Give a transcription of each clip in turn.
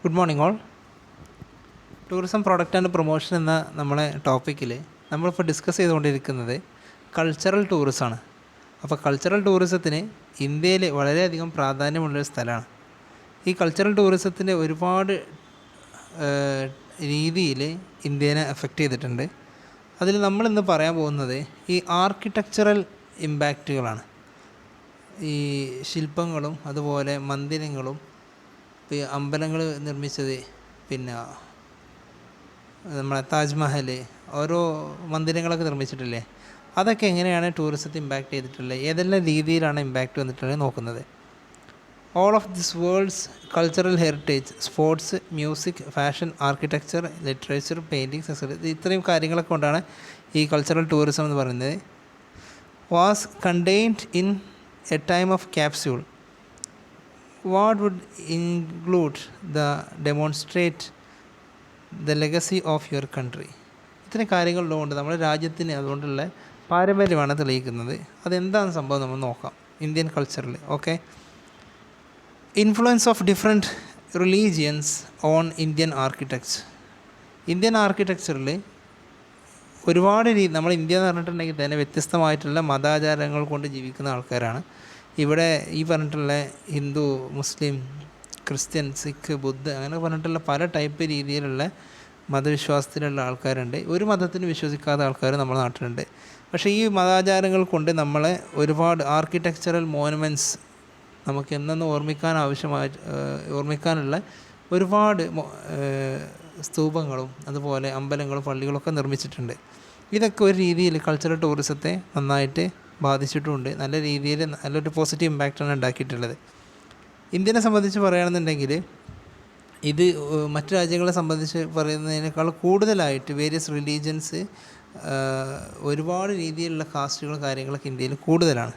Good morning all. Tourism product and promotion എന്ന നമ്മളെ ടോപ്പിക്കിൽ നമ്മളിപ്പോൾ ഡിസ്കസ് ചെയ്തുകൊണ്ടിരിക്കുന്നത് കൾച്ചറൽ ടൂറിസമാണ്. അപ്പോൾ കൾച്ചറൽ ടൂറിസത്തിന് ഇന്ത്യയിൽ വളരെയധികം പ്രാധാന്യമുള്ളൊരു സ്ഥലമാണ്. ഈ കൾച്ചറൽ ടൂറിസത്തിൻ്റെ ഒരുപാട് രീതിയിൽ ഇന്ത്യനെ എഫക്റ്റ് ചെയ്തിട്ടുണ്ട്. അതിൽ നമ്മളിന്ന് പറയാൻ പോകുന്നത് ഈ ആർക്കിടെക്ചറൽ ഇമ്പാക്റ്റുകളാണ്. ഈ ശില്പങ്ങളും അതുപോലെ മന്ദിരങ്ങളും അമ്പലങ്ങൾ നിർമ്മിച്ചത്, പിന്നെ നമ്മളെ താജ്മഹൽ, ഓരോ മന്ദിരങ്ങളൊക്കെ നിർമ്മിച്ചിട്ടില്ലേ, അതൊക്കെ എങ്ങനെയാണ് ടൂറിസത്തെ ഇമ്പാക്റ്റ് ചെയ്തിട്ടുള്ളത്, ഏതെല്ലാം രീതിയിലാണ് ഇമ്പാക്റ്റ് വന്നിട്ടുള്ളത് നോക്കുന്നത്. All of this world's cultural heritage, sports, music, fashion, architecture, literature, paintings, etcetera, ഇത്രയും കാര്യങ്ങളൊക്കെ കൊണ്ടാണ് ഈ കൾച്ചറൽ ടൂറിസം എന്ന് പറയുന്നത്. Was contained in a time of capsule. What would include the demonstrate the legacy of your country? ഇത്തരം കാര്യങ്ങളുള്ളതുകൊണ്ട് നമ്മുടെ രാജ്യത്തിന് അതുകൊണ്ടുള്ള പാരമ്പര്യമാണ് തെളിയിക്കുന്നത്. അതെന്താണ് സംഭവം നമ്മൾ നോക്കാം. ഇന്ത്യൻ കൾച്ചറിൽ influence of different religions on Indian architecture. Indian ആർക്കിടെക്ചറിൽ ഒരുപാട് നമ്മൾ ഇന്ത്യ എന്ന് പറഞ്ഞിട്ടുണ്ടെങ്കിൽ തന്നെ വ്യത്യസ്തമായിട്ടുള്ള മതാചാരങ്ങൾ കൊണ്ട് ജീവിക്കുന്ന ആൾക്കാരാണ്. ഇവിടെ ഈ പറഞ്ഞിട്ടുള്ള ഹിന്ദു, മുസ്ലിം, ക്രിസ്ത്യൻ, സിഖ്, ബുദ്ധ അങ്ങനെ പറഞ്ഞിട്ടുള്ള പല ടൈപ്പ് രീതിയിലുള്ള മതവിശ്വാസത്തിലുള്ള ആൾക്കാരുണ്ട്. ഒരു മതത്തിന് വിശ്വസിക്കാത്ത ആൾക്കാർ നമ്മുടെ നാട്ടിലുണ്ട്. പക്ഷേ ഈ മതാചാരങ്ങൾ കൊണ്ട് നമ്മളെ ഒരുപാട് ആർക്കിടെക്ചറൽ മോണുമെൻറ്റ്സ് നമുക്ക് എന്നെന്ന് ഓർമ്മിക്കാനുള്ള ഒരുപാട് സ്തൂപങ്ങളും അതുപോലെ അമ്പലങ്ങളും പള്ളികളൊക്കെ നിർമ്മിച്ചിട്ടുണ്ട്. ഇതൊക്കെ ഒരു രീതിയിൽ കൾച്ചറൽ ടൂറിസത്തെ നന്നായിട്ട് ബാധിച്ചിട്ടുമുണ്ട്. നല്ല രീതിയിൽ നല്ലൊരു പോസിറ്റീവ് ഇമ്പാക്റ്റാണ് ഉണ്ടാക്കിയിട്ടുള്ളത്. ഇന്ത്യനെ സംബന്ധിച്ച് പറയുകയാണെന്നുണ്ടെങ്കിൽ ഇത് മറ്റു രാജ്യങ്ങളെ സംബന്ധിച്ച് പറയുന്നതിനേക്കാൾ കൂടുതലായിട്ട് വേരിയസ് റിലീജിയൻസ്, ഒരുപാട് രീതിയിലുള്ള കാസ്റ്റുകളും കാര്യങ്ങളൊക്കെ ഇന്ത്യയിൽ കൂടുതലാണ്.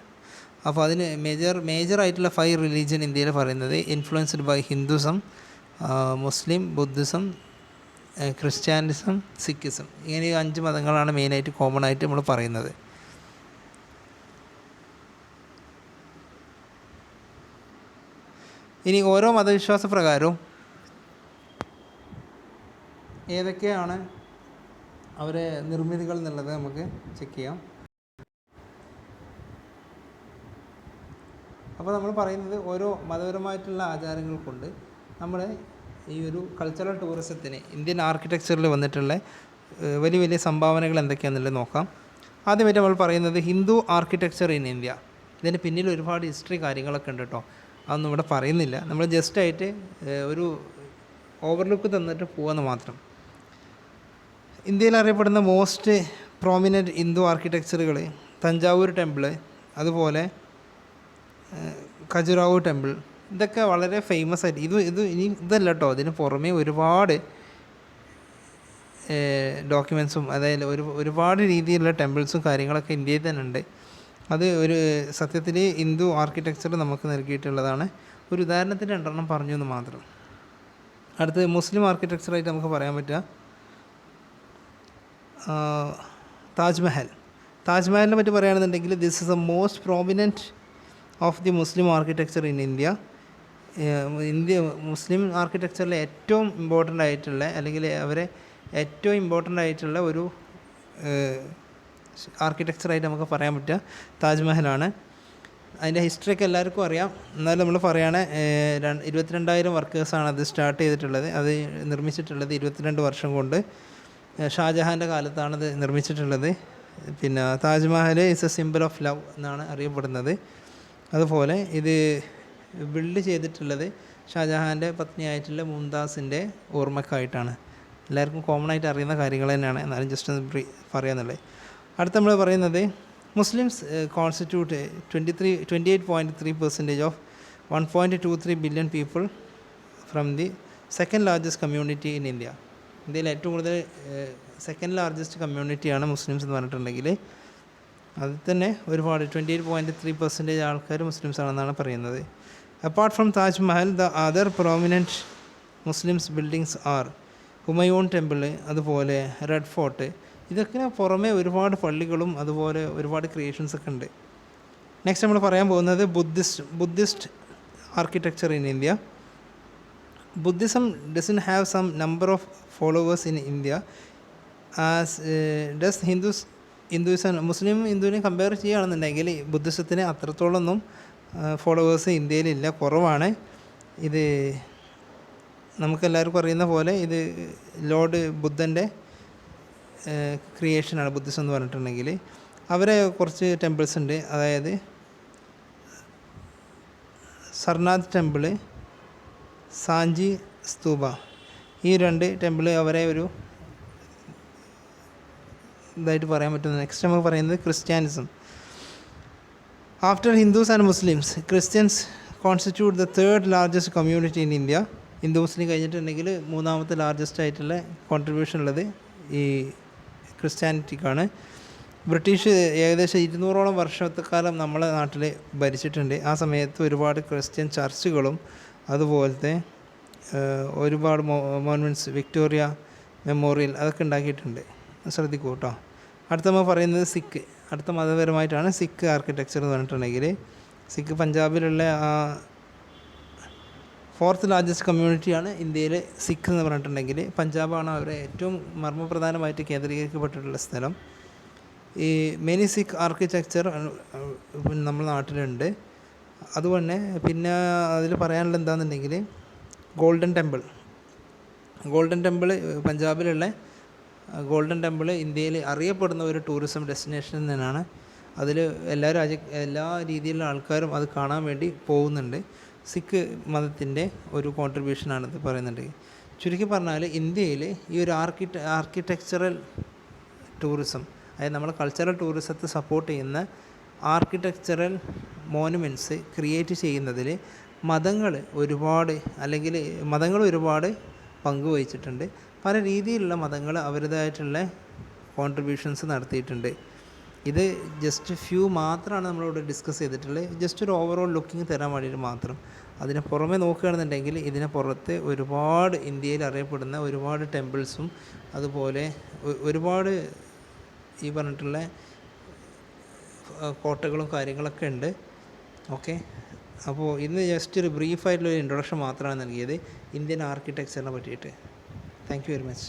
അപ്പോൾ അതിന് മേജറായിട്ടുള്ള 5 റിലീജിയൻ ഇന്ത്യയിൽ പറയുന്നത് influenced by Hinduism, Muslim, Buddhism, Christianism, Sikhism. ഇങ്ങനെ 5 മതങ്ങളാണ് മെയിനായിട്ട് കോമൺ ആയിട്ട് നമ്മൾ പറയുന്നത്. ഇനി ഓരോ മതവിശ്വാസ പ്രകാരവും ഏതൊക്കെയാണ് അവരെ നിർമ്മിതികൾ എന്നുള്ളത് നമുക്ക് ചെക്ക് ചെയ്യാം. അപ്പോൾ നമ്മൾ പറയുന്നത് ഓരോ മതപരമായിട്ടുള്ള ആചാരങ്ങൾ കൊണ്ട് നമ്മൾ ഈ ഒരു കൾച്ചറൽ ടൂറിസത്തിന് ഇന്ത്യൻ ആർക്കിടെക്ചറിൽ വന്നിട്ടുള്ള വലിയ വലിയ സംഭാവനകൾ എന്തൊക്കെയാണെന്നുള്ളത് നോക്കാം. ആദ്യമായിട്ട് നമ്മൾ പറയുന്നത് ഹിന്ദു ആർക്കിടെക്ചർ ഇൻ ഇന്ത്യ. ഇതിന് പിന്നിൽ ഒരുപാട് ഹിസ്റ്ററി കാര്യങ്ങളൊക്കെ ഉണ്ട് കേട്ടോ. അതൊന്നും ഇവിടെ പറയുന്നില്ല. നമ്മൾ ജസ്റ്റായിട്ട് ഒരു ഓവർലുക്ക് തന്നിട്ട് പോകാമെന്ന് മാത്രം. ഇന്ത്യയിൽ അറിയപ്പെടുന്ന മോസ്റ്റ് പ്രോമിനൻറ്റ് ഹിന്ദു ആർക്കിടെക്ചറുകൾ തഞ്ചാവൂർ ടെമ്പിൾ, അതുപോലെ ഖജുറാഹോ ടെമ്പിൾ, ഇതൊക്കെ വളരെ ഫേമസ് ആയിട്ട് ഇതല്ല കേട്ടോ. ഇതിന് പുറമേ ഒരുപാട് ഡോക്യുമെൻസും, അതായത് ഒരുപാട് രീതിയിലുള്ള ടെമ്പിൾസും കാര്യങ്ങളൊക്കെ ഇന്ത്യയിൽ തന്നെ ഉണ്ട്. അത് ഒരു സത്യത്തിൽ ഹിന്ദു ആർക്കിടെക്ചർ നമുക്ക് നൽകിയിട്ടുള്ളതാണ്. ഒരു ഉദാഹരണത്തിന് 2 പറഞ്ഞു എന്ന് മാത്രം. അടുത്ത് മുസ്ലിം ആർക്കിടെക്ചറായിട്ട് നമുക്ക് പറയാൻ പറ്റുക താജ്മഹലിനെ പറ്റി പറയുകയാണെന്നുണ്ടെങ്കിൽ this is the most prominent of the Muslim architecture in India. മുസ്ലിം ആർക്കിടെക്ചറിൽ ഏറ്റവും ഇമ്പോർട്ടൻ്റ് ആയിട്ടുള്ള, അല്ലെങ്കിൽ അവരെ ഏറ്റവും ഇമ്പോർട്ടൻ്റ് ആയിട്ടുള്ള ഒരു ആർക്കിടെക്ചറായിട്ട് നമുക്ക് പറയാൻ പറ്റുക താജ്മഹലാണ്. അതിൻ്റെ ഹിസ്റ്ററിയൊക്കെ എല്ലാവർക്കും അറിയാം. എന്നാലും നമ്മൾ പറയുകയാണ് 22,000 വർക്കേഴ്സാണ് അത് സ്റ്റാർട്ട് ചെയ്തിട്ടുള്ളത്. അത് നിർമ്മിച്ചിട്ടുള്ളത് 22 വർഷം കൊണ്ട്. ഷാജഹാൻ്റെ കാലത്താണ് അത് നിർമ്മിച്ചിട്ടുള്ളത്. പിന്നെ Taj Mahal is A simple of love എന്നാണ് അറിയപ്പെടുന്നത്. അതുപോലെ ഇത് ബിൽഡ് ചെയ്തിട്ടുള്ളത് ഷാജഹാൻ്റെ പത്നിയായിട്ടുള്ള മുംതാസിൻ്റെ ഓർമ്മക്കായിട്ടാണ്. എല്ലാവർക്കും കോമൺ ആയിട്ട് അറിയുന്ന കാര്യങ്ങൾ തന്നെയാണ്, എന്നാലും ജസ്റ്റ് ഒന്ന് പറയാന്നുള്ളത്. അടുത്ത നമ്മൾ പറയുന്നത് Muslims constitute 28.3% of 1.23 billion people from the second largest community in India. ഇന്ത്യയിൽ ഏറ്റവും കൂടുതൽ സെക്കൻഡ് ലാർജസ്റ്റ് കമ്മ്യൂണിറ്റിയാണ് മുസ്ലിംസ് എന്ന് പറഞ്ഞിട്ടുണ്ടെങ്കിൽ അതിൽ തന്നെ ഒരുപാട് 28.3% ആൾക്കാർ മുസ്ലിംസ് ആണെന്നാണ് പറയുന്നത്. Apart from Taj Mahal, the other prominent Muslims buildings are Humayun temple, അതുപോലെ റെഡ് ഫോർട്ട്. ഇതൊക്കെ പുറമെ ഒരുപാട് പള്ളികളും അതുപോലെ ഒരുപാട് ക്രിയേഷൻസൊക്കെ ഉണ്ട്. നെക്സ്റ്റ് നമ്മൾ പറയാൻ പോകുന്നത് Buddhist architecture in India. Buddhism doesn't have some number of followers in India as does Hinduism. ഹിന്ദുവിനെ കമ്പയർ ചെയ്യുകയാണെന്നുണ്ടെങ്കിൽ ബുദ്ധിസത്തിന് അത്രത്തോളമൊന്നും ഫോളോവേഴ്സ് ഇന്ത്യയിലില്ല, കുറവാണ്. ഇത് നമുക്കെല്ലാവർക്കും അറിയുന്ന പോലെ ഇത് ലോർഡ് ബുദ്ധൻ്റെ ക്രിയേഷനാണ് ബുദ്ധിസം എന്ന് പറഞ്ഞിട്ടുണ്ടെങ്കിൽ. അവരെ കുറച്ച് ടെമ്പിൾസ് ഉണ്ട്, അതായത് സർനാഥ് ടെമ്പിള്, സാഞ്ചി സ്തൂപ, ഈ 2 ടെമ്പിള് അവരെ ഒരു ഇതായിട്ട് പറയാൻ പറ്റുന്നത്. നെക്സ്റ്റ് നമുക്ക് പറയുന്നത് Christianism. After Hindus and Muslims, Christians constitute the 3rd largest community in India. Hindu Muslim കഴിഞ്ഞിട്ടുണ്ടെങ്കിൽ 3ാമത്തെ ലാർജസ്റ്റ് ആയിട്ടുള്ള കോൺട്രിബ്യൂഷൻ ഉള്ളത് ഈ ക്രിസ്ത്യാനിറ്റിക്കാണ്. ബ്രിട്ടീഷ് ഏകദേശം 200ഓളം വർഷക്കാലം നമ്മളെ നാട്ടിൽ ഭരിച്ചിട്ടുണ്ട്. ആ സമയത്ത് ഒരുപാട് ക്രിസ്ത്യൻ ചർച്ചുകളും അതുപോലത്തെ ഒരുപാട് മോണമെൻറ്റ്സ്, വിക്ടോറിയ മെമ്മോറിയൽ അതൊക്കെ ഉണ്ടാക്കിയിട്ടുണ്ട്. ശ്രദ്ധിക്കൂ കേട്ടോ. അടുത്ത നമ്മൾ പറയുന്നത് സിഖ്. അടുത്ത മതപരമായിട്ടാണ് സിഖ് ആർക്കിടെക്ചർ എന്ന് പറഞ്ഞിട്ടുണ്ടെങ്കിൽ, സിഖ് പഞ്ചാബിലുള്ള 4th ലാർജസ്റ്റ് കമ്മ്യൂണിറ്റിയാണ് ഇന്ത്യയിൽ സിഖ് എന്ന് പറഞ്ഞിട്ടുണ്ടെങ്കിൽ. പഞ്ചാബാണ് അവരെ ഏറ്റവും മർമ്മപ്രധാനമായിട്ട് കേന്ദ്രീകരിക്കപ്പെട്ടിട്ടുള്ള സ്ഥലം. ഈ മെനി സിഖ് ആർക്കിടെക്ചർ നമ്മുടെ നാട്ടിലുണ്ട്. അതുപോലെ പിന്നെ അതിൽ പറയാനുള്ളത് എന്താണെന്നുണ്ടെങ്കിൽ ഗോൾഡൻ ടെമ്പിൾ പഞ്ചാബിലുള്ള ഗോൾഡൻ ടെമ്പിൾ ഇന്ത്യയിൽ അറിയപ്പെടുന്ന ഒരു ടൂറിസം ഡെസ്റ്റിനേഷൻ തന്നെയാണ്. അതിൽ എല്ലാ രീതിയിലുള്ള ആൾക്കാരും അത് കാണാൻ വേണ്ടി പോകുന്നുണ്ട്. സിഖ് മതത്തിൻ്റെ ഒരു കോൺട്രിബ്യൂഷനാണിത് പറയുന്നുണ്ട്. ചുരുക്കി പറഞ്ഞാൽ ഇന്ത്യയിൽ ഈ ഒരു ആർക്കിടെക്ചറൽ ടൂറിസം, അതായത് നമ്മൾ കൾച്ചറൽ ടൂറിസത്തെ സപ്പോർട്ട് ചെയ്യുന്ന ആർക്കിടെക്ചറൽ മോണുമെൻറ്റ്സ് ക്രിയേറ്റ് ചെയ്യുന്നതിൽ മതങ്ങൾ ഒരുപാട് പങ്കുവഹിച്ചിട്ടുണ്ട്. പല രീതിയിലുള്ള മതങ്ങൾ അവരുടേതായിട്ടുള്ള കോൺട്രിബ്യൂഷൻസ് നടത്തിയിട്ടുണ്ട്. ഇത് ജസ്റ്റ് ഫ്യൂ മാത്രമാണ് നമ്മളിവിടെ ഡിസ്കസ് ചെയ്തിട്ടുള്ളത്. ജസ്റ്റ് ഒരു ഓവറോൾ ലുക്കിംഗ് തരാൻ വേണ്ടിയിട്ട് മാത്രം. അതിന് പുറമെ നോക്കുകയാണെന്നുണ്ടെങ്കിൽ ഇതിന് പുറത്ത് ഒരുപാട് ഇന്ത്യയിൽ അറിയപ്പെടുന്ന ഒരുപാട് ടെമ്പിൾസും അതുപോലെ ഒരുപാട് ഈ പറഞ്ഞിട്ടുള്ള കോട്ടകളും കാര്യങ്ങളൊക്കെ ഉണ്ട്. ഓക്കെ, അപ്പോൾ ഇന്ന് ജസ്റ്റ് ഒരു ബ്രീഫായിട്ടുള്ളൊരു ഇൻട്രൊഡക്ഷൻ മാത്രമാണ് നൽകിയത് ഇന്ത്യൻ ആർക്കിടെക്ചറിനെ പറ്റിയിട്ട്. Thank you very much.